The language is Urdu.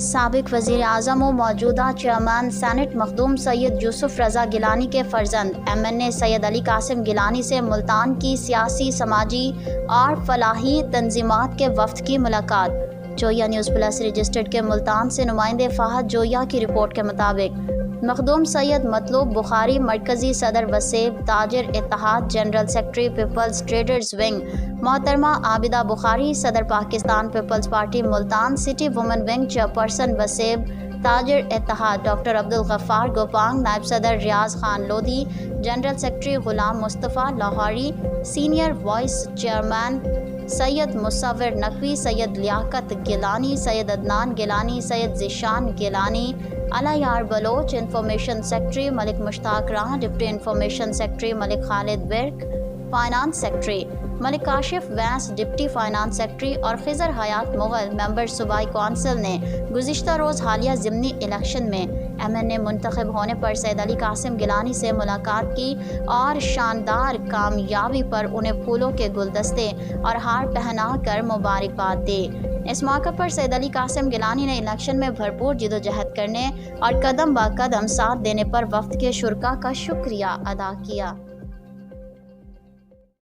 سابق وزیر اعظم و موجودہ چیئرمین سینٹ مخدوم سید یوسف رضا گیلانی کے فرزند MNA سید علی قاسم گیلانی سے ملتان کی سیاسی، سماجی اور فلاحی تنظیمات کے وفد کی ملاقات۔ جویا نیوز پلس رجسٹرڈ کے ملتان سے نمائندے فہد جویا کی رپورٹ کے مطابق مخدوم سید مطلوب بخاری مرکزی صدر وسیب، تاجر اتحاد general secretary peoples traders wing محترمہ عابدہ بخاری، صدر Pakistan Peoples Party Multan city women wing chairperson Wasaib, تاجر اتحاد ڈاکٹر عبدالغفار گوپانگ، نائب صدر Riaz Khan Lodhi, general secretary Ghulam Mustafa Lahori, senior vice chairman Syed Musawar Naqvi, سید لیاقت گیلانی، سید عدنان گیلانی، سید Zeeshan Gilani, Ala Yar Baloch, information secretary Malik Mushtaq Raan, deputy information secretary Malik Khalid Virk, finance secretary Malik Kashif Vains, deputy finance secretary اور خضر حیات مغل ممبر صوبائی کونسل نے گزشتہ روز حالیہ ضمنی الیکشن میں MNA منتخب ہونے پر سید علی قاسم گیلانی سے ملاقات کی اور شاندار کامیابی پر انہیں پھولوں کے گلدستے اور ہار پہنا کر مبارکباد دی۔ اس موقع پر سید علی قاسم گیلانی نے الیکشن میں بھرپور جدوجہد کرنے اور قدم بہ قدم ساتھ دینے پر وفد کے شرکاء کا شکریہ ادا کیا۔